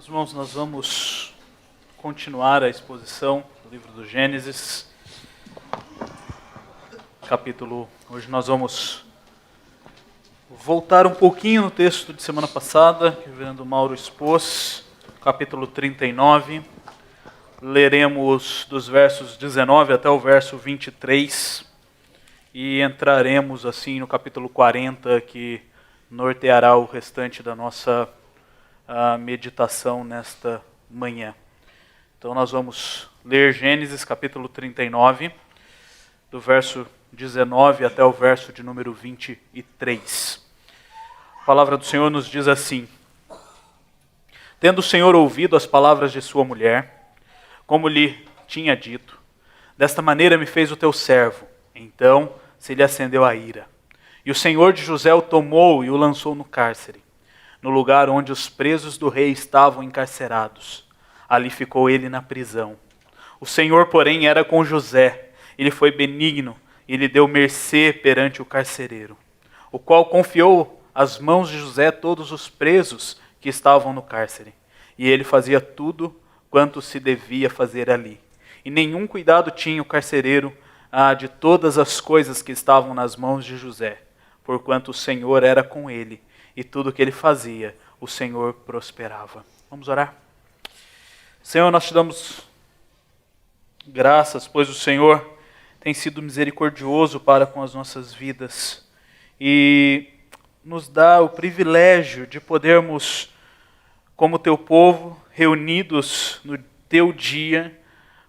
Irmãos, nós vamos continuar a exposição do livro do Gênesis, Hoje nós vamos voltar um pouquinho no texto de semana passada, que o reverendo Mauro expôs, capítulo 39. Leremos dos versos 19 até o verso 23 e entraremos assim no capítulo 40, que norteará o restante da nossa meditação nesta manhã. Então nós vamos ler Gênesis capítulo 39, do verso 19 até o verso de número 23. A palavra do Senhor nos diz assim: Tendo o Senhor ouvido as palavras de sua mulher, como lhe tinha dito, desta maneira me fez o teu servo. Então se lhe acendeu a ira. E o Senhor de José o tomou e o lançou no cárcere, no lugar onde os presos do rei estavam encarcerados. Ali ficou ele na prisão. O Senhor, porém, era com José. Ele foi benigno e lhe deu mercê perante o carcereiro, o qual confiou às mãos de José todos os presos que estavam no cárcere. E ele fazia tudo quanto se devia fazer ali. E nenhum cuidado tinha o carcereiro de todas as coisas que estavam nas mãos de José, porquanto o Senhor era com ele, e tudo que ele fazia, o Senhor prosperava. Vamos orar? Senhor, nós te damos graças, pois o Senhor tem sido misericordioso para com as nossas vidas e nos dá o privilégio de podermos, como teu povo, reunidos no teu dia,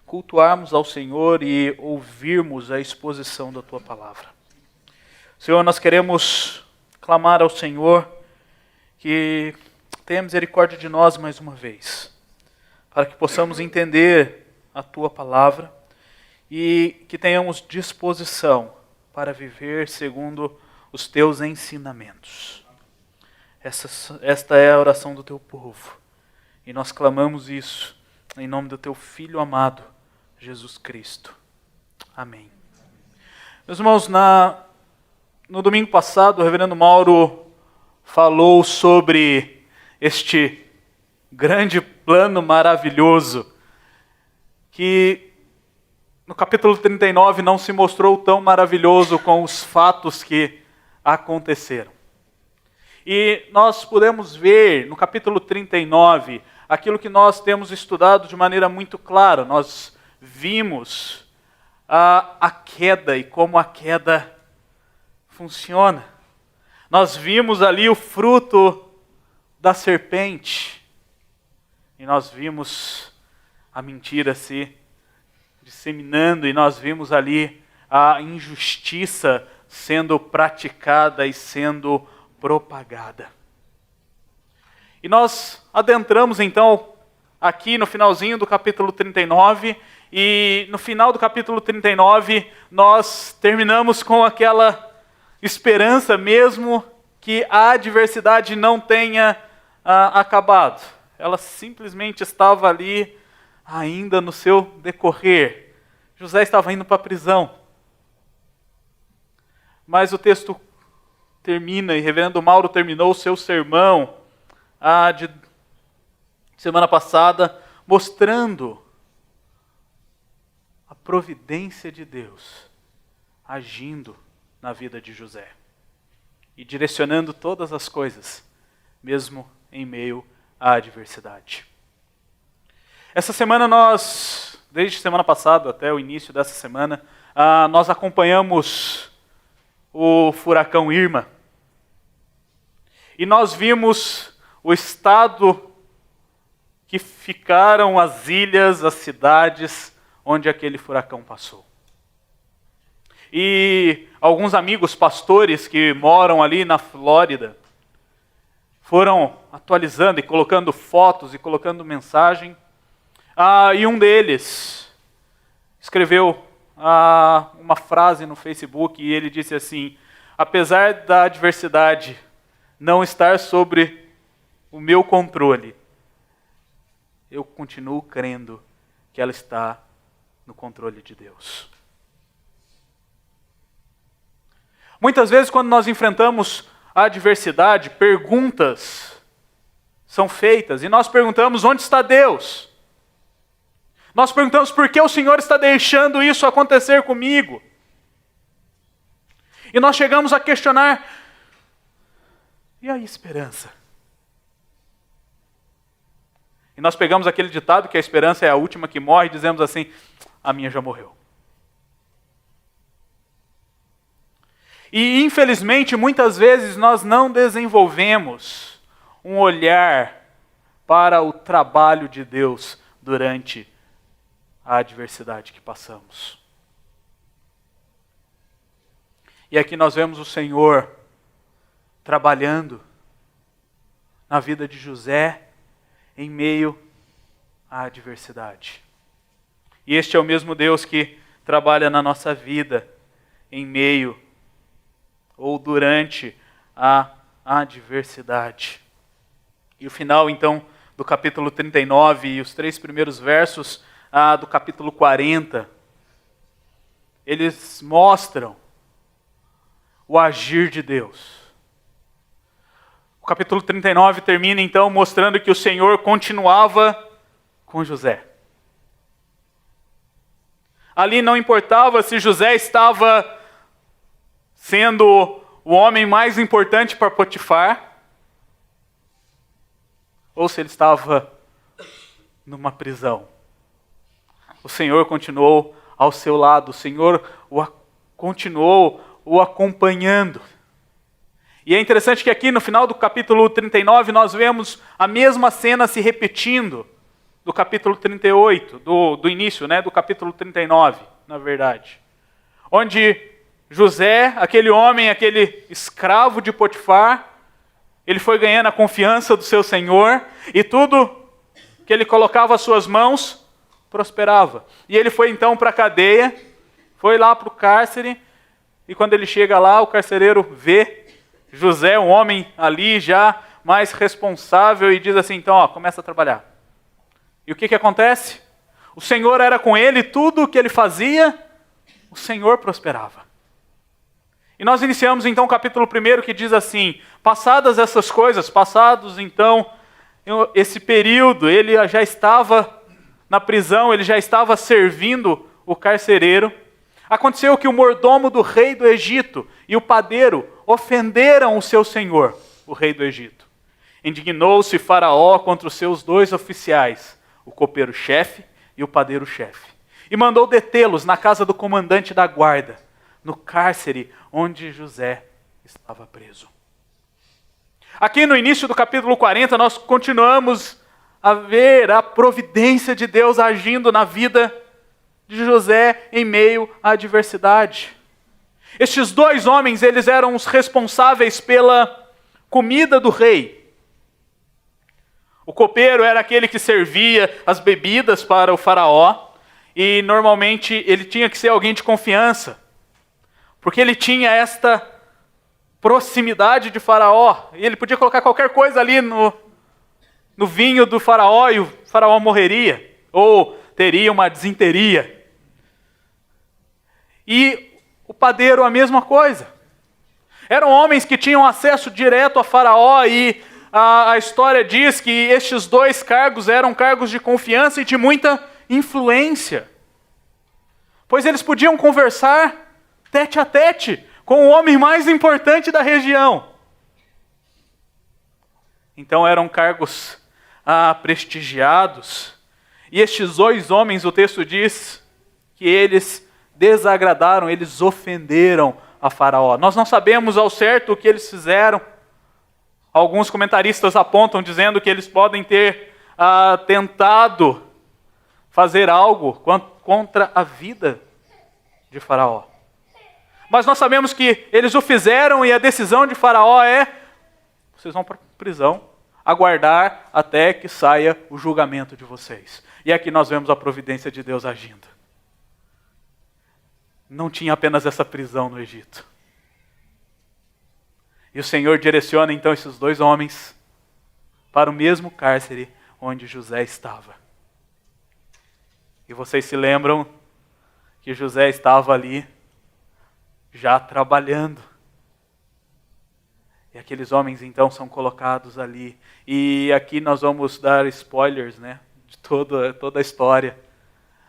cultuarmos ao Senhor e ouvirmos a exposição da tua palavra. Senhor, nós queremos clamar ao Senhor que tenha misericórdia de nós mais uma vez, para que possamos entender a tua palavra e que tenhamos disposição para viver segundo os teus ensinamentos. Esta é a oração do teu povo e nós clamamos isso em nome do teu Filho amado, Jesus Cristo. Amém. Meus irmãos, no domingo passado o reverendo Mauro falou sobre este grande plano maravilhoso que no capítulo 39 não se mostrou tão maravilhoso com os fatos que aconteceram. E nós podemos ver no capítulo 39 aquilo que nós temos estudado de maneira muito clara. Nós vimos a queda e como a queda funciona. Nós vimos ali o fruto da serpente e nós vimos a mentira se disseminando e nós vimos ali a injustiça sendo praticada e sendo propagada. E nós adentramos então aqui no finalzinho do capítulo 39 e no final do capítulo 39 nós terminamos com aquela esperança mesmo que a adversidade não tenha acabado. Ela simplesmente estava ali ainda no seu decorrer. José estava indo para a prisão. Mas o texto termina, e o reverendo Mauro terminou o seu sermão de semana passada, mostrando a providência de Deus agindo na vida de José e direcionando todas as coisas, mesmo em meio à adversidade. Essa semana desde semana passada até o início dessa semana, nós acompanhamos o furacão Irma e nós vimos o estado que ficaram as ilhas, as cidades onde aquele furacão passou. E alguns amigos pastores que moram ali na Flórida foram atualizando e colocando fotos e colocando mensagem. E um deles escreveu uma frase no Facebook e ele disse assim: apesar da adversidade não estar sobre o meu controle, eu continuo crendo que ela está no controle de Deus. Muitas vezes, quando nós enfrentamos a adversidade, perguntas são feitas. E nós perguntamos, onde está Deus? Nós perguntamos, por que o Senhor está deixando isso acontecer comigo? E nós chegamos a questionar, e a esperança? E nós pegamos aquele ditado que a esperança é a última que morre e dizemos assim, a minha já morreu. E infelizmente, muitas vezes nós não desenvolvemos um olhar para o trabalho de Deus durante a adversidade que passamos. E aqui nós vemos o Senhor trabalhando na vida de José em meio à adversidade. E este é o mesmo Deus que trabalha na nossa vida em meio ou durante a adversidade. E o final, então, do capítulo 39 e os 3 primeiros versos do capítulo 40, eles mostram o agir de Deus. O capítulo 39 termina, então, mostrando que o Senhor continuava com José. Ali não importava se José estava sendo o homem mais importante para Potifar, ou se ele estava numa prisão. O Senhor continuou ao seu lado, o Senhor continuou o acompanhando. E é interessante que aqui no final do capítulo 39 nós vemos a mesma cena se repetindo do capítulo 38, do início, do capítulo 39, na verdade. Onde José, aquele homem, aquele escravo de Potifar, ele foi ganhando a confiança do seu senhor e tudo que ele colocava às suas mãos prosperava. E ele foi então para a cadeia, foi lá para o cárcere, e quando ele chega lá, o carcereiro vê José, um homem ali já mais responsável, e diz assim, então, começa a trabalhar. E o que acontece? O Senhor era com ele, tudo o que ele fazia, o Senhor prosperava. E nós iniciamos então o capítulo 1 que diz assim, passadas essas coisas, passados então esse período, ele já estava na prisão, ele já estava servindo o carcereiro. Aconteceu que o mordomo do rei do Egito e o padeiro ofenderam o seu senhor, o rei do Egito. Indignou-se Faraó contra os seus 2 oficiais, o copeiro-chefe e o padeiro-chefe, e mandou detê-los na casa do comandante da guarda, no cárcere onde José estava preso. Aqui no início do capítulo 40, nós continuamos a ver a providência de Deus agindo na vida de José em meio à adversidade. Estes 2 homens, eles eram os responsáveis pela comida do rei. O copeiro era aquele que servia as bebidas para o faraó, e normalmente ele tinha que ser alguém de confiança, porque ele tinha esta proximidade de Faraó, e ele podia colocar qualquer coisa ali no vinho do Faraó, e o Faraó morreria, ou teria uma desinteria. E o padeiro a mesma coisa. Eram homens que tinham acesso direto a Faraó, e a história diz que estes 2 cargos eram cargos de confiança e de muita influência, pois eles podiam conversar tete a tete com o homem mais importante da região. Então eram cargos prestigiados. E estes 2 homens, o texto diz que eles desagradaram, eles ofenderam a Faraó. Nós não sabemos ao certo o que eles fizeram. Alguns comentaristas apontam dizendo que eles podem ter tentado fazer algo contra a vida de Faraó. Mas nós sabemos que eles o fizeram, e a decisão de Faraó é: vocês vão para a prisão, aguardar até que saia o julgamento de vocês. E aqui nós vemos a providência de Deus agindo. Não tinha apenas essa prisão no Egito. E o Senhor direciona então esses 2 homens para o mesmo cárcere onde José estava. E vocês se lembram que José estava ali já trabalhando. E aqueles homens então são colocados ali. E aqui nós vamos dar spoilers, né, de toda a história.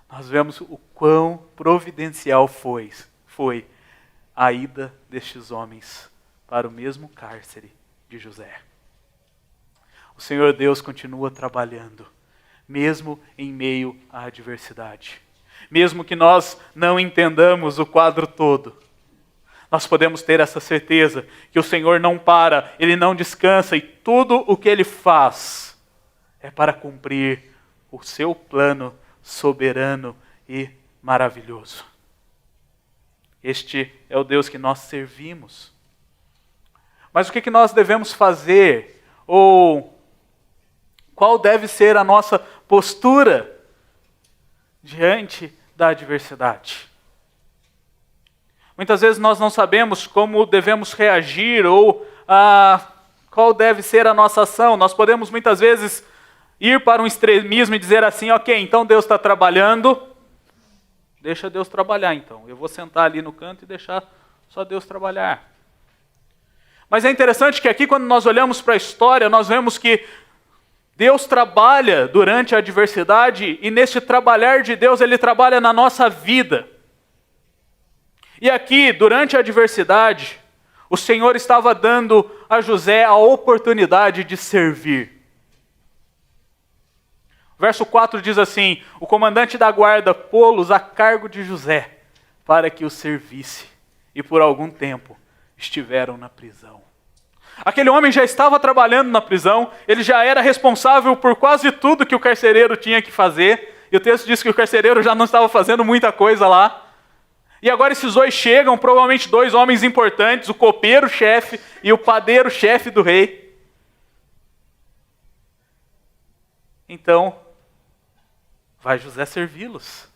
Nós vemos o quão providencial foi a ida destes homens para o mesmo cárcere de José. O Senhor Deus continua trabalhando, mesmo em meio à adversidade. Mesmo que nós não entendamos o quadro todo, nós podemos ter essa certeza que o Senhor não para, Ele não descansa e tudo o que Ele faz é para cumprir o seu plano soberano e maravilhoso. Este é o Deus que nós servimos. Mas o que nós devemos fazer? Ou qual deve ser a nossa postura diante da adversidade? Muitas vezes nós não sabemos como devemos reagir ou qual deve ser a nossa ação. Nós podemos muitas vezes ir para um extremismo e dizer assim, ok, então Deus está trabalhando, deixa Deus trabalhar então. Eu vou sentar ali no canto e deixar só Deus trabalhar. Mas é interessante que aqui quando nós olhamos para a história, nós vemos que Deus trabalha durante a adversidade e neste trabalhar de Deus, Ele trabalha na nossa vida. E aqui, durante a adversidade, o Senhor estava dando a José a oportunidade de servir. Verso 4 diz assim, o comandante da guarda pô-los a cargo de José, para que o servisse, e por algum tempo estiveram na prisão. Aquele homem já estava trabalhando na prisão, ele já era responsável por quase tudo que o carcereiro tinha que fazer, e o texto diz que o carcereiro já não estava fazendo muita coisa lá. E agora esses dois chegam, provavelmente dois homens importantes, o copeiro-chefe e o padeiro-chefe do rei. Então, vai José servi-los.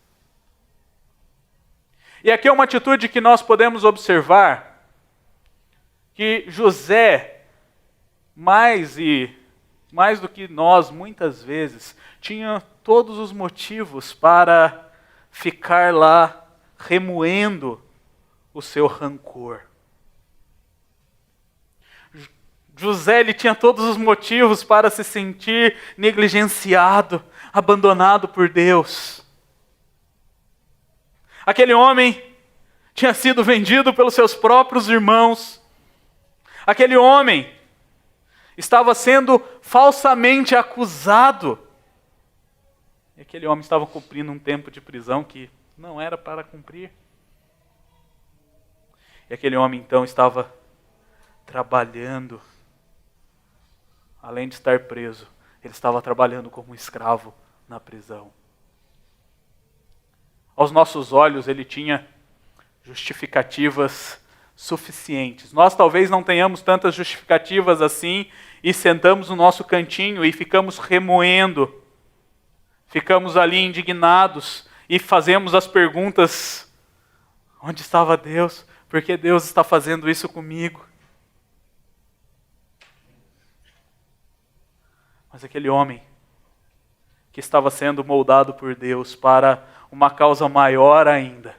E aqui é uma atitude que nós podemos observar, que José, mais do que nós, muitas vezes, tinha todos os motivos para ficar lá remoendo o seu rancor. José, ele tinha todos os motivos para se sentir negligenciado, abandonado por Deus. Aquele homem tinha sido vendido pelos seus próprios irmãos. Aquele homem estava sendo falsamente acusado. E aquele homem estava cumprindo um tempo de prisão que não era para cumprir. E aquele homem então estava trabalhando, além de estar preso, ele estava trabalhando como escravo na prisão. Aos nossos olhos ele tinha justificativas suficientes. Nós talvez não tenhamos tantas justificativas assim e sentamos no nosso cantinho e ficamos remoendo, ficamos ali indignados e fazemos as perguntas, onde estava Deus? Por que Deus está fazendo isso comigo? Mas aquele homem que estava sendo moldado por Deus para uma causa maior ainda,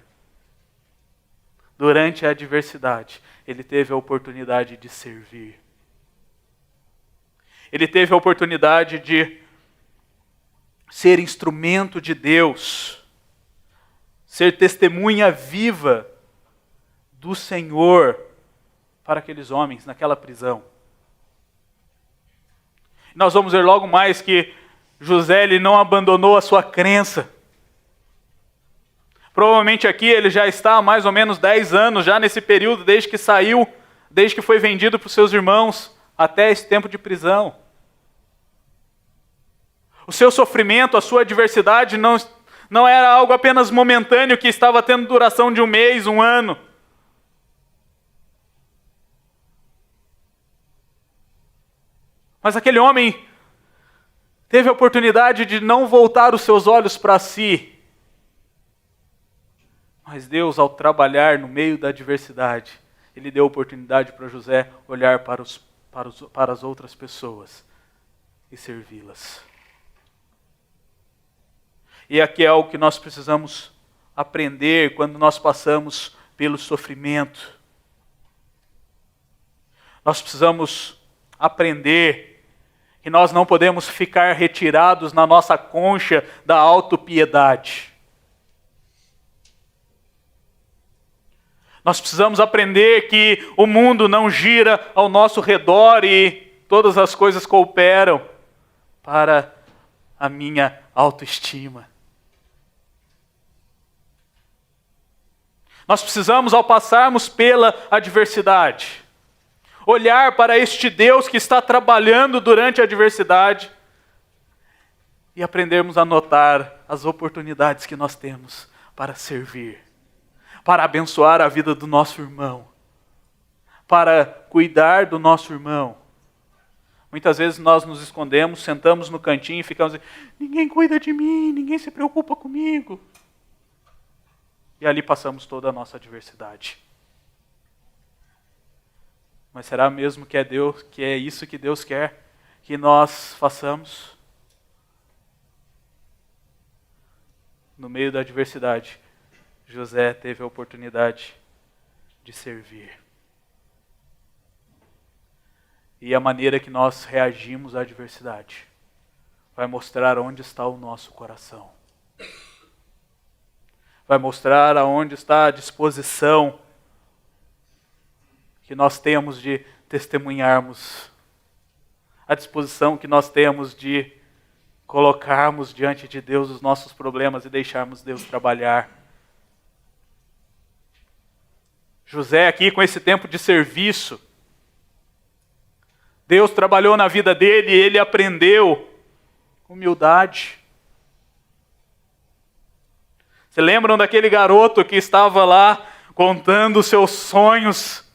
durante a adversidade, ele teve a oportunidade de servir. Ele teve a oportunidade de ser instrumento de Deus, ser testemunha viva do Senhor para aqueles homens naquela prisão. Nós vamos ver logo mais que José ele não abandonou a sua crença. Provavelmente aqui ele já está há mais ou menos 10 anos, já nesse período, desde que saiu, desde que foi vendido para os seus irmãos, até esse tempo de prisão. O seu sofrimento, a sua adversidade não era algo apenas momentâneo que estava tendo duração de um mês, um ano. Mas aquele homem teve a oportunidade de não voltar os seus olhos para si. Mas Deus, ao trabalhar no meio da adversidade, Ele deu a oportunidade para José olhar para as outras pessoas e servi-las. E aqui é algo que nós precisamos aprender quando nós passamos pelo sofrimento. Nós precisamos aprender que nós não podemos ficar retirados na nossa concha da autopiedade. Nós precisamos aprender que o mundo não gira ao nosso redor e todas as coisas cooperam para a minha autoestima. Nós precisamos, ao passarmos pela adversidade, olhar para este Deus que está trabalhando durante a adversidade e aprendermos a notar as oportunidades que nós temos para servir, para abençoar a vida do nosso irmão, para cuidar do nosso irmão. Muitas vezes nós nos escondemos, sentamos no cantinho e ficamos assim, ninguém cuida de mim, ninguém se preocupa comigo. E ali passamos toda a nossa adversidade. Mas será mesmo que é isso que Deus quer que nós façamos? No meio da adversidade, José teve a oportunidade de servir. E a maneira que nós reagimos à adversidade vai mostrar onde está o nosso coração. Vai mostrar aonde está a disposição que nós temos de testemunharmos, a disposição que nós temos de colocarmos diante de Deus os nossos problemas e deixarmos Deus trabalhar. José aqui com esse tempo de serviço, Deus trabalhou na vida dele e ele aprendeu humildade. Você lembram daquele garoto que estava lá contando os seus sonhos?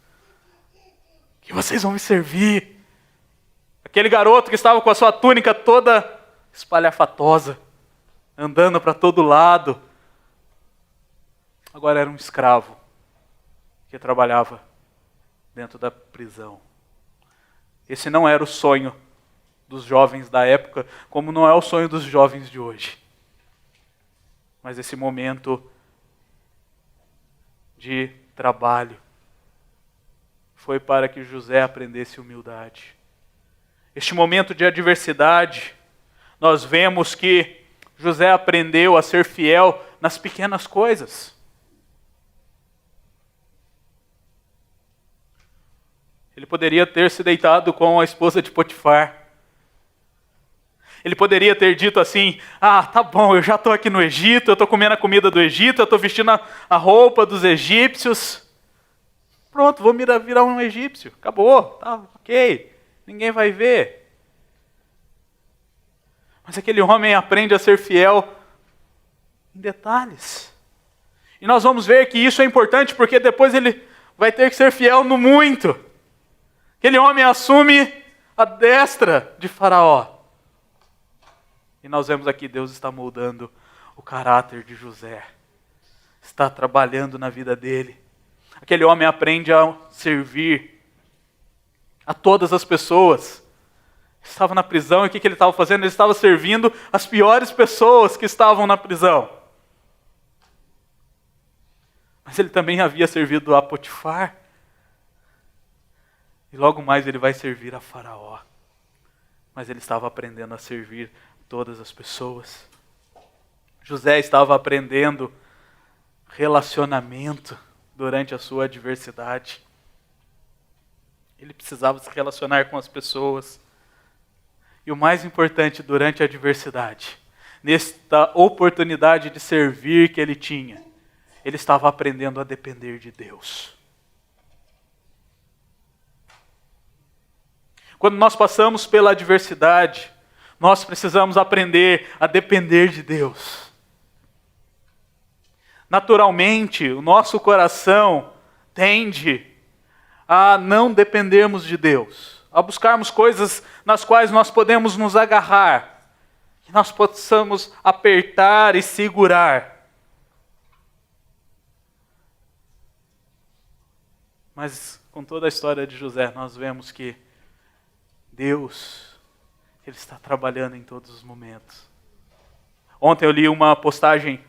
Que vocês vão me servir. Aquele garoto que estava com a sua túnica toda espalhafatosa, andando para todo lado. Agora era um escravo que trabalhava dentro da prisão. Esse não era o sonho dos jovens da época, como não é o sonho dos jovens de hoje. Mas esse momento de trabalho foi para que José aprendesse humildade. Este momento de adversidade, nós vemos que José aprendeu a ser fiel nas pequenas coisas. Ele poderia ter se deitado com a esposa de Potifar. Ele poderia ter dito assim, tá bom, eu já estou aqui no Egito, eu estou comendo a comida do Egito, eu estou vestindo a roupa dos egípcios. Pronto, vou virar um egípcio. Acabou, tá ok, ninguém vai ver. Mas aquele homem aprende a ser fiel em detalhes. E nós vamos ver que isso é importante porque depois ele vai ter que ser fiel no muito. Aquele homem assume a destra de Faraó. E nós vemos aqui, Deus está moldando o caráter de José. Está trabalhando na vida dele. Aquele homem aprende a servir a todas as pessoas. Estava na prisão e o que ele estava fazendo? Ele estava servindo as piores pessoas que estavam na prisão. Mas ele também havia servido a Potifar. E logo mais ele vai servir a Faraó. Mas ele estava aprendendo a servir todas as pessoas. José estava aprendendo relacionamento durante a sua adversidade. Ele precisava se relacionar com as pessoas. E o mais importante durante a adversidade, nesta oportunidade de servir que ele tinha, ele estava aprendendo a depender de Deus. Quando nós passamos pela adversidade, nós precisamos aprender a depender de Deus. Naturalmente, o nosso coração tende a não dependermos de Deus, a buscarmos coisas nas quais nós podemos nos agarrar, que nós possamos apertar e segurar. Mas com toda a história de José, nós vemos que Deus, Ele está trabalhando em todos os momentos. Ontem eu li uma postagem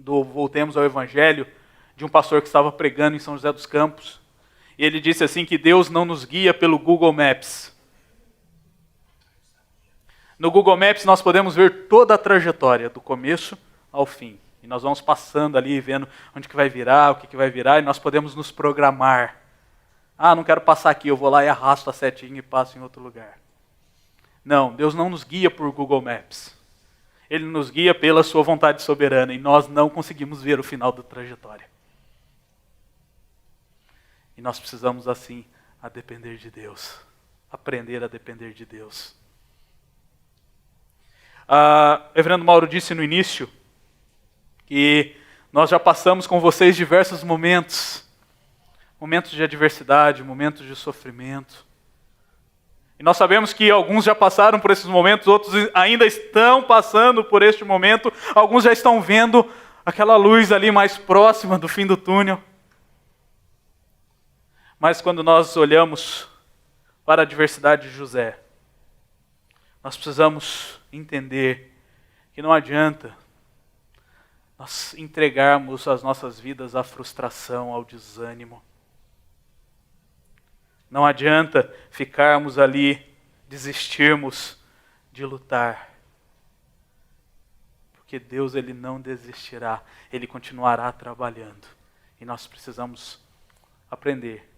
do Voltemos ao Evangelho, de um pastor que estava pregando em São José dos Campos. E ele disse assim que Deus não nos guia pelo Google Maps. No Google Maps nós podemos ver toda a trajetória, do começo ao fim. E nós vamos passando ali, vendo onde que vai virar, o que vai virar, e nós podemos nos programar. Ah, não quero passar aqui, eu vou lá e arrasto a setinha e passo em outro lugar. Não, Deus não nos guia por Google Maps. Ele nos guia pela sua vontade soberana, e nós não conseguimos ver o final da trajetória. E nós precisamos, assim, a depender de Deus. Aprender a depender de Deus. O reverendo Mauro disse no início que nós já passamos com vocês diversos momentos. Momentos de adversidade, momentos de sofrimento. E nós sabemos que alguns já passaram por esses momentos, outros ainda estão passando por este momento. Alguns já estão vendo aquela luz ali mais próxima do fim do túnel. Mas quando nós olhamos para a adversidade de José, nós precisamos entender que não adianta nós entregarmos as nossas vidas à frustração, ao desânimo. Não adianta ficarmos ali, desistirmos de lutar. Porque Deus, Ele não desistirá, Ele continuará trabalhando. E nós precisamos aprender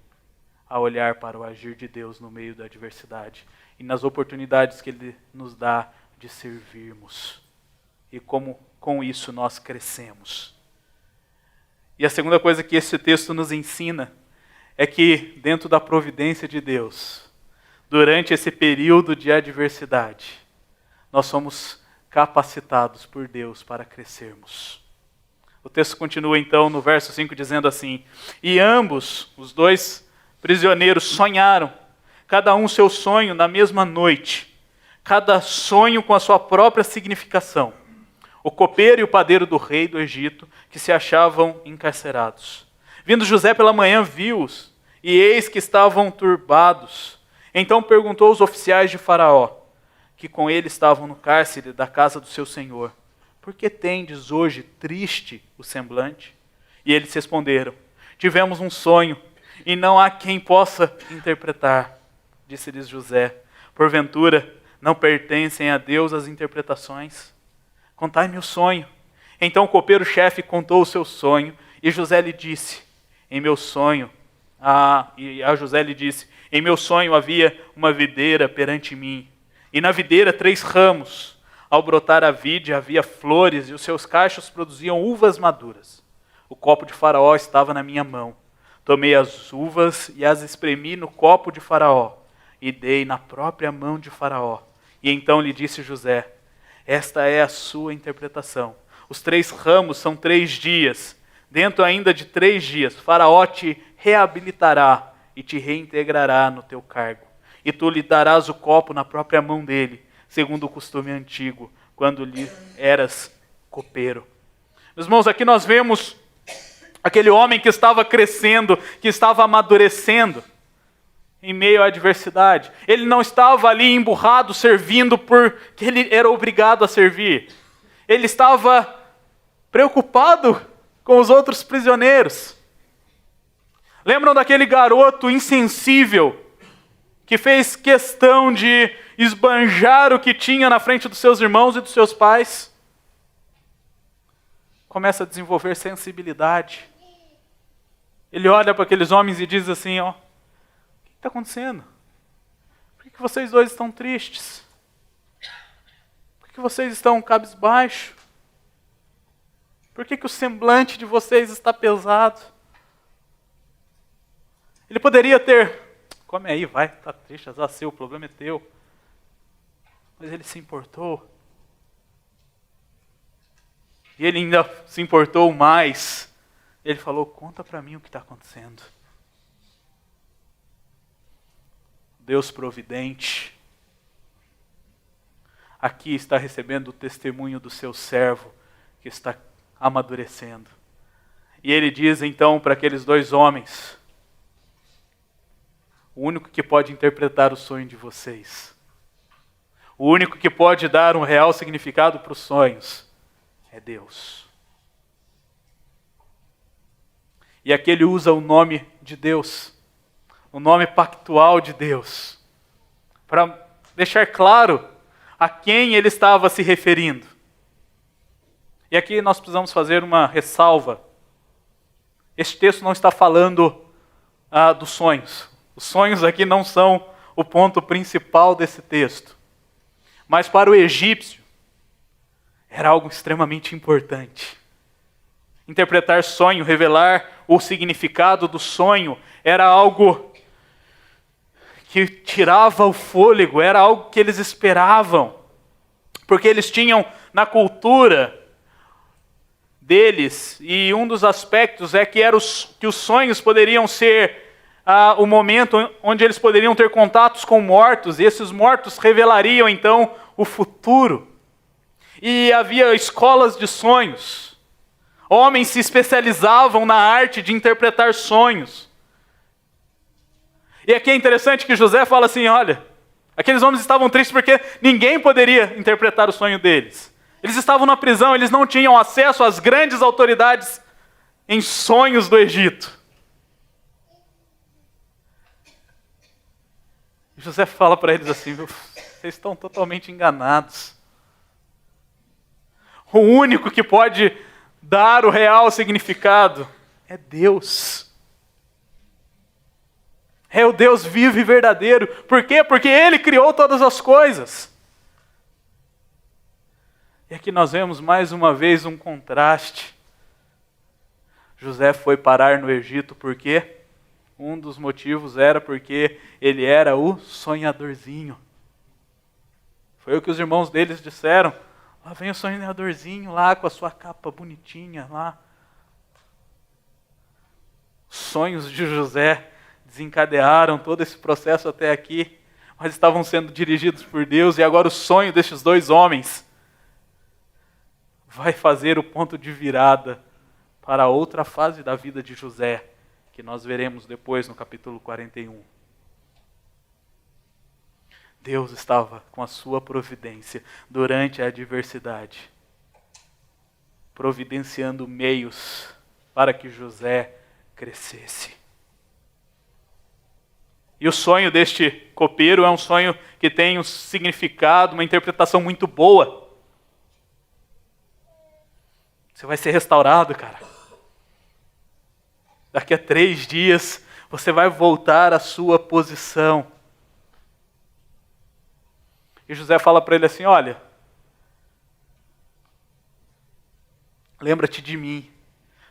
a olhar para o agir de Deus no meio da adversidade e nas oportunidades que Ele nos dá de servirmos. E como com isso nós crescemos. E a segunda coisa que esse texto nos ensina é que dentro da providência de Deus, durante esse período de adversidade, nós somos capacitados por Deus para crescermos. O texto continua então no verso 5 dizendo assim: e ambos, os dois prisioneiros, sonharam, cada um seu sonho na mesma noite, cada sonho com a sua própria significação. O copeiro e o padeiro do rei do Egito, que se achavam encarcerados. Vindo José pela manhã, viu-os, e eis que estavam turbados. Então perguntou aos oficiais de Faraó, que com ele estavam no cárcere da casa do seu senhor: por que tendes hoje triste o semblante? E eles responderam: tivemos um sonho, e não há quem possa interpretar. Disse-lhes José: porventura não pertencem a Deus as interpretações? Contai-me o sonho. Então o copeiro-chefe contou o seu sonho, e José lhe disse: em meu sonho, José lhe disse: em meu sonho havia uma videira perante mim, e na videira 3 ramos. Ao brotar a vide havia flores, e os seus cachos produziam uvas maduras. O copo de Faraó estava na minha mão. Tomei as uvas e as espremi no copo de Faraó, e dei na própria mão de Faraó. E então lhe disse José: esta é a sua interpretação. Os 3 ramos são 3 dias. Dentro ainda de 3 dias, Faraó te reabilitará e te reintegrará no teu cargo. E tu lhe darás o copo na própria mão dele, segundo o costume antigo, quando lhe eras copeiro. Meus irmãos, aqui nós vemos aquele homem que estava crescendo, que estava amadurecendo em meio à adversidade. Ele não estava ali emburrado, servindo porque ele era obrigado a servir. Ele estava preocupado com os outros prisioneiros. Lembram daquele garoto insensível que fez questão de esbanjar o que tinha na frente dos seus irmãos e dos seus pais? Começa a desenvolver sensibilidade. Ele olha para aqueles homens e diz assim: ó, o que está acontecendo? Por que vocês dois estão tristes? Por que vocês estão cabisbaixo? Por que o semblante de vocês está pesado? Ele poderia ter: come aí, vai, está triste, azar seu, o problema é teu. Mas ele se importou. E ele ainda se importou mais. Ele falou: conta para mim o que está acontecendo. Deus providente, aqui está recebendo o testemunho do seu servo, que está amadurecendo. E ele diz então para aqueles 2 homens: o único que pode interpretar o sonho de vocês, o único que pode dar um real significado para os sonhos, é Deus. E aqui ele usa o nome de Deus. o nome pactual de Deus, para deixar claro a quem ele estava se referindo. E aqui nós precisamos fazer uma ressalva. Este texto não está falando dos sonhos. Os sonhos aqui não são o ponto principal desse texto. Mas para o egípcio, era algo extremamente importante. Interpretar sonho, revelar o significado do sonho, era algo que tirava o fôlego, era algo que eles esperavam. Porque eles tinham na cultura deles, e um dos aspectos é que os sonhos poderiam ser o momento onde eles poderiam ter contatos com mortos, e esses mortos revelariam então o futuro. E havia escolas de sonhos. Homens se especializavam na arte de interpretar sonhos. E aqui é interessante que José fala assim, olha, aqueles homens estavam tristes porque ninguém poderia interpretar o sonho deles. Eles estavam na prisão, eles não tinham acesso às grandes autoridades em sonhos do Egito. José fala para eles assim, vocês estão totalmente enganados. O único que pode dar o real significado é Deus. É o Deus vivo e verdadeiro. Por quê? Porque Ele criou todas as coisas. E aqui nós vemos mais uma vez um contraste. José foi parar no Egito porque um dos motivos era porque ele era o sonhadorzinho. Foi o que os irmãos deles disseram. Lá vem o sonhadorzinho lá com a sua capa bonitinha lá. Os sonhos de José desencadearam todo esse processo até aqui, mas estavam sendo dirigidos por Deus, e agora o sonho destes dois homens vai fazer o ponto de virada para outra fase da vida de José, que nós veremos depois no capítulo 41. Deus estava com a sua providência durante a adversidade, providenciando meios para que José crescesse. E o sonho deste copeiro é um sonho que tem um significado, uma interpretação muito boa. Você vai ser restaurado, cara. Daqui a 3 dias, você vai voltar à sua posição. E José fala para ele assim, olha, lembra-te de mim,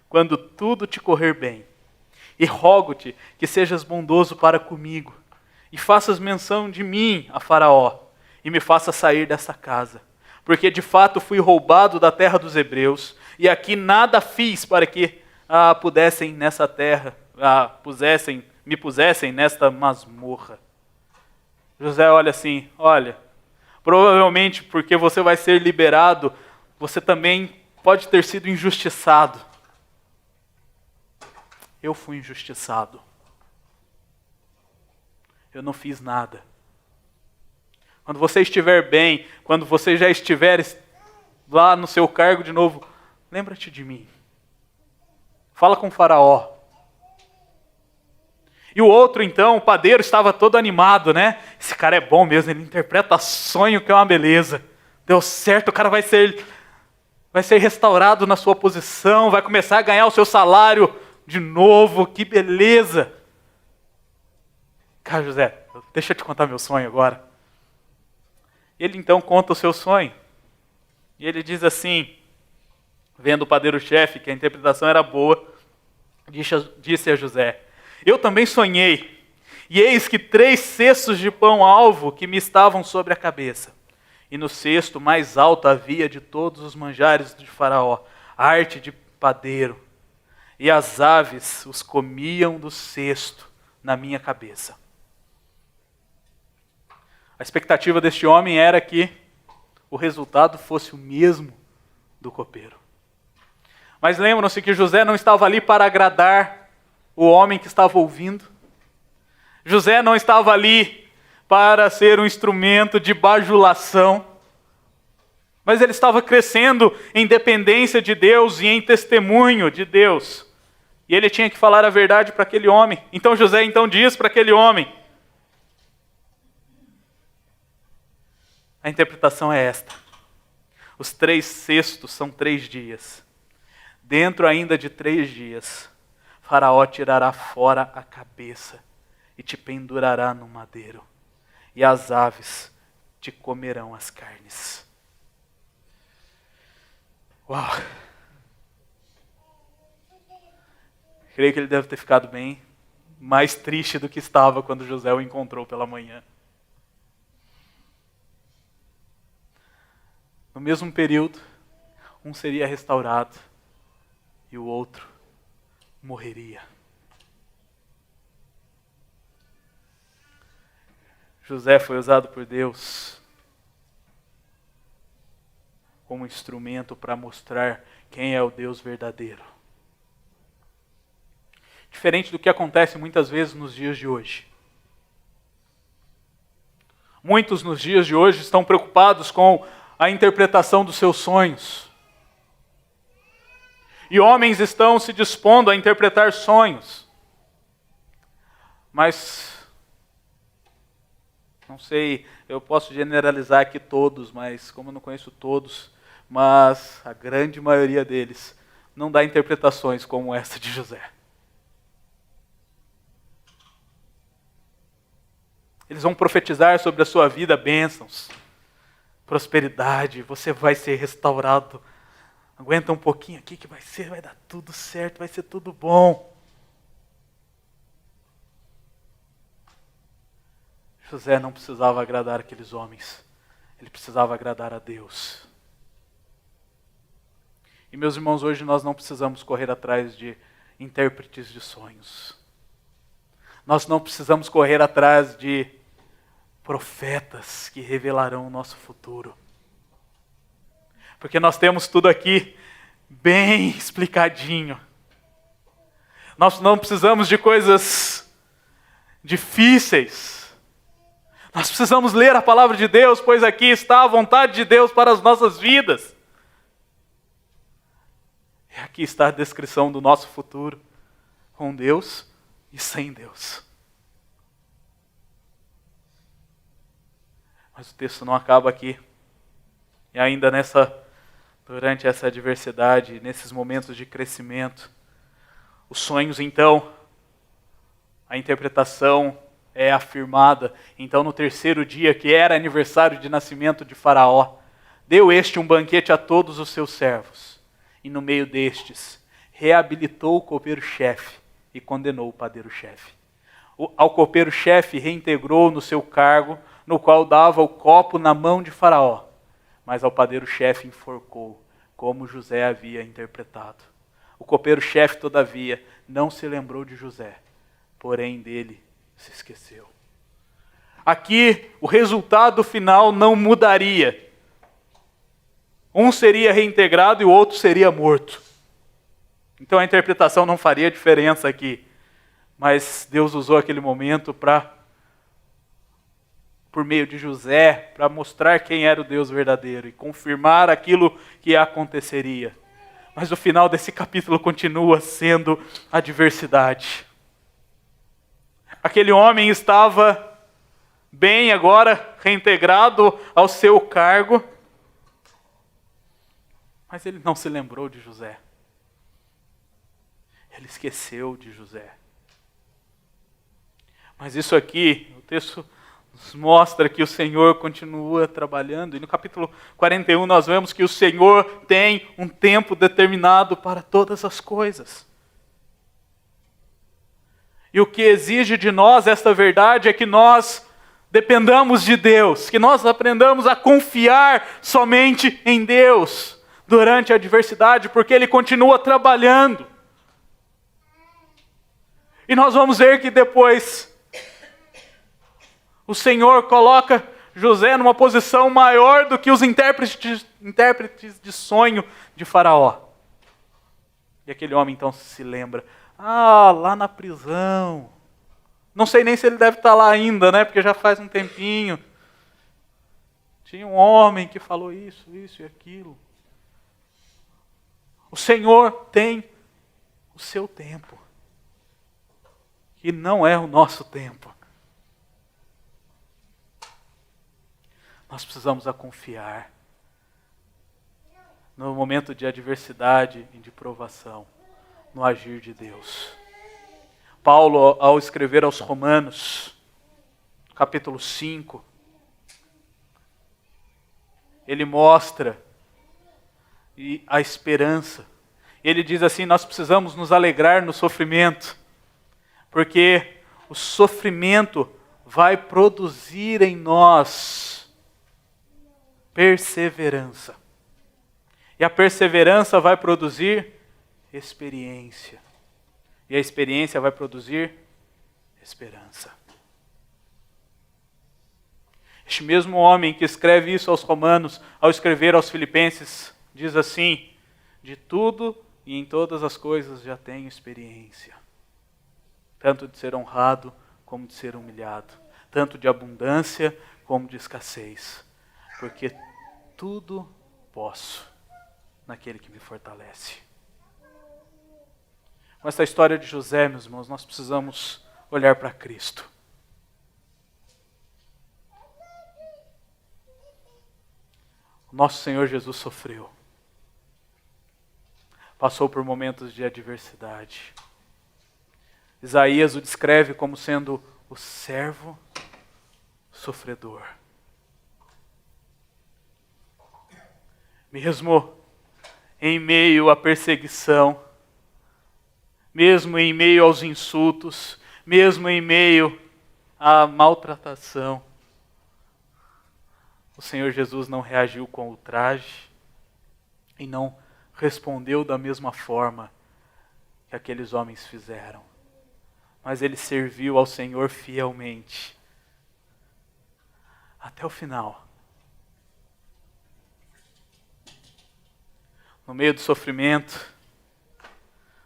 quando tudo te correr bem, e rogo-te que sejas bondoso para comigo, e faças menção de mim a Faraó, e me faça sair dessa casa, porque de fato fui roubado da terra dos hebreus, e aqui nada fiz para que pudessem nessa terra, me pusessem nesta masmorra. José olha assim, olha, provavelmente porque você vai ser liberado, você também pode ter sido injustiçado. Eu fui injustiçado. Eu não fiz nada. Quando você estiver bem, quando você já estiver lá no seu cargo de novo, lembra-te de mim. Fala com o Faraó. E o outro, então, o padeiro, estava todo animado, né? Esse cara é bom mesmo, ele interpreta sonho que é uma beleza. Deu certo, o cara vai ser restaurado na sua posição, vai começar a ganhar o seu salário de novo, que beleza. Cara, José, deixa eu te contar meu sonho agora. Ele então conta o seu sonho. E ele diz assim, vendo o padeiro-chefe, que a interpretação era boa, disse a José, eu também sonhei, e eis que 3 cestos de pão-alvo que me estavam sobre a cabeça. E no cesto mais alto havia de todos os manjares de Faraó, arte de padeiro, e as aves os comiam do cesto na minha cabeça. A expectativa deste homem era que o resultado fosse o mesmo do copeiro. Mas lembram-se que José não estava ali para agradar o homem que estava ouvindo. José não estava ali para ser um instrumento de bajulação. Mas ele estava crescendo em dependência de Deus e em testemunho de Deus. E ele tinha que falar a verdade para aquele homem. Então José então diz para aquele homem. A interpretação é esta. Os 3 cestos são 3 dias. Dentro ainda de 3 dias, Faraó tirará fora a cabeça e te pendurará no madeiro. E as aves te comerão as carnes. Uau! Creio que ele deve ter ficado bem mais triste do que estava quando José o encontrou pela manhã. No mesmo período, um seria restaurado e o outro morreria. José foi usado por Deus como instrumento para mostrar quem é o Deus verdadeiro. Diferente do que acontece muitas vezes nos dias de hoje. Muitos nos dias de hoje estão preocupados com a interpretação dos seus sonhos. E homens estão se dispondo a interpretar sonhos. Mas, não sei, eu posso generalizar aqui todos, mas como eu não conheço todos, mas a grande maioria deles não dá interpretações como essa de José. Eles vão profetizar sobre a sua vida bênçãos, prosperidade, você vai ser restaurado. Aguenta um pouquinho aqui que vai dar tudo certo, vai ser tudo bom. José não precisava agradar aqueles homens, ele precisava agradar a Deus. E meus irmãos, hoje nós não precisamos correr atrás de intérpretes de sonhos. Nós não precisamos correr atrás de profetas que revelarão o nosso futuro. Porque nós temos tudo aqui bem explicadinho. Nós não precisamos de coisas difíceis. Nós precisamos ler a palavra de Deus, pois aqui está a vontade de Deus para as nossas vidas. E aqui está a descrição do nosso futuro, com Deus e sem Deus. Mas o texto não acaba aqui. E ainda durante essa adversidade, nesses momentos de crescimento, os sonhos então, a interpretação é afirmada. Então no 3º dia, que era aniversário de nascimento de Faraó, deu este um banquete a todos os seus servos. E no meio destes, reabilitou o copeiro-chefe e condenou o padeiro-chefe. Ao copeiro-chefe reintegrou no seu cargo, no qual dava o copo na mão de Faraó. Mas ao padeiro-chefe enforcou, como José havia interpretado. O copeiro-chefe, todavia, não se lembrou de José, porém dele se esqueceu. Aqui, o resultado final não mudaria. Um seria reintegrado e o outro seria morto. Então a interpretação não faria diferença aqui. Mas Deus usou aquele momento por meio de José, para mostrar quem era o Deus verdadeiro e confirmar aquilo que aconteceria. Mas o final desse capítulo continua sendo a adversidade. Aquele homem estava bem agora, reintegrado ao seu cargo, mas ele não se lembrou de José. Ele esqueceu de José. Mas isso aqui, o texto nos mostra que o Senhor continua trabalhando. E no capítulo 41 nós vemos que o Senhor tem um tempo determinado para todas as coisas. E o que exige de nós esta verdade é que nós dependamos de Deus, que nós aprendamos a confiar somente em Deus durante a adversidade, porque Ele continua trabalhando. E nós vamos ver que depois o Senhor coloca José numa posição maior do que os intérpretes de sonho de Faraó. E aquele homem então se lembra, lá na prisão. Não sei nem se ele deve estar lá ainda, né? Porque já faz um tempinho. Tinha um homem que falou isso e aquilo. O Senhor tem o o seu tempo, que não é o nosso tempo. Nós precisamos confiar no momento de adversidade e de provação, no agir de Deus. Paulo, ao escrever aos Romanos, capítulo 5, ele mostra a esperança. Ele diz assim: nós precisamos nos alegrar no sofrimento, porque o sofrimento vai produzir em nós perseverança. E a perseverança vai produzir experiência. E a experiência vai produzir esperança. Este mesmo homem que escreve isso aos Romanos, ao escrever aos Filipenses, diz assim: de tudo e em todas as coisas já tenho experiência. Tanto de ser honrado como de ser humilhado. Tanto de abundância como de escassez. Porque tudo posso naquele que me fortalece. Com essa história de José, meus irmãos, nós precisamos olhar para Cristo. O nosso Senhor Jesus sofreu. Passou por momentos de adversidade. Isaías o descreve como sendo o servo sofredor. Mesmo em meio à perseguição, mesmo em meio aos insultos, mesmo em meio à maltratação, o Senhor Jesus não reagiu com ultraje e não respondeu da mesma forma que aqueles homens fizeram. Mas ele serviu ao Senhor fielmente até o final. No meio do sofrimento,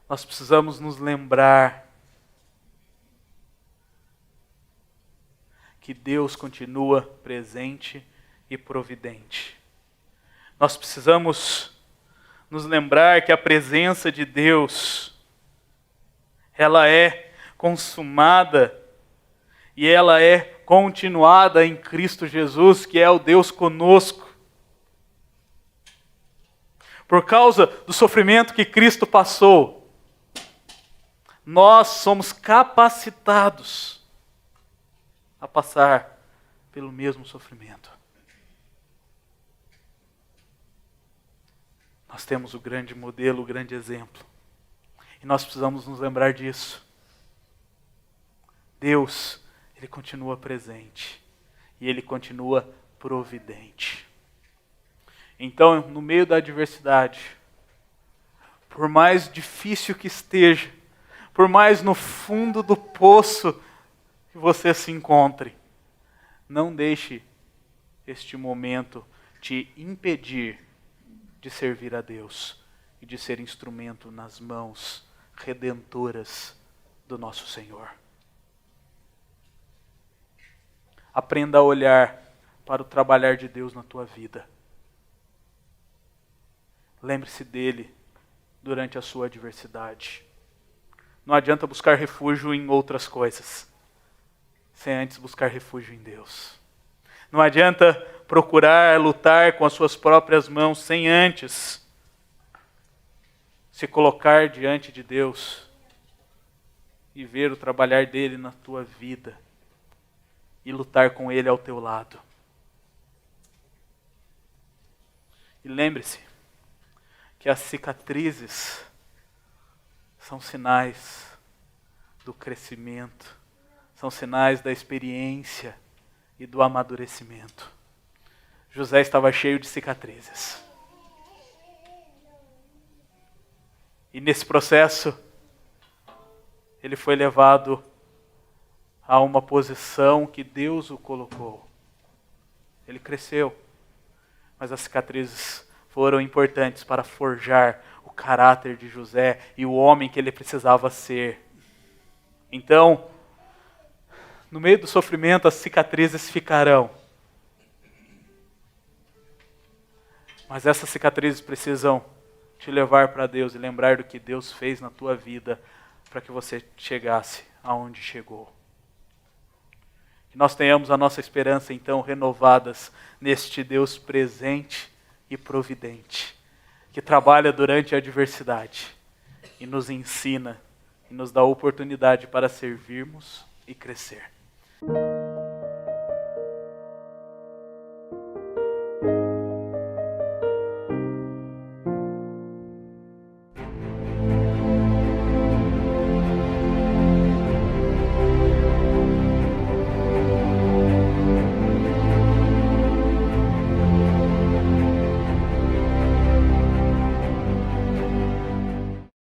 nós precisamos nos lembrar que Deus continua presente e providente. Nós precisamos nos lembrar que a presença de Deus, ela é consumada e ela é continuada em Cristo Jesus, que é o Deus conosco. Por causa do sofrimento que Cristo passou, nós somos capacitados a passar pelo mesmo sofrimento. Nós temos o grande modelo, o grande exemplo. E nós precisamos nos lembrar disso. Deus, Ele continua presente. E Ele continua providente. Então, no meio da adversidade, por mais difícil que esteja, por mais no fundo do poço que você se encontre, não deixe este momento te impedir de servir a Deus e de ser instrumento nas mãos redentoras do nosso Senhor. Aprenda a olhar para o trabalhar de Deus na tua vida. Lembre-se dele durante a sua adversidade. Não adianta buscar refúgio em outras coisas, sem antes buscar refúgio em Deus. Não adianta procurar lutar com as suas próprias mãos, sem antes se colocar diante de Deus e ver o trabalhar dele na tua vida e lutar com ele ao teu lado. E lembre-se que as cicatrizes são sinais do crescimento, são sinais da experiência e do amadurecimento. José estava cheio de cicatrizes. E nesse processo, ele foi levado a uma posição que Deus o colocou. Ele cresceu, mas as cicatrizes foram importantes para forjar o caráter de José e o homem que ele precisava ser. Então, no meio do sofrimento, as cicatrizes ficarão. Mas essas cicatrizes precisam te levar para Deus e lembrar do que Deus fez na tua vida para que você chegasse aonde chegou. Que nós tenhamos a nossa esperança então renovadas neste Deus presente e providente, que trabalha durante a adversidade e nos ensina e nos dá oportunidade para servirmos e crescer.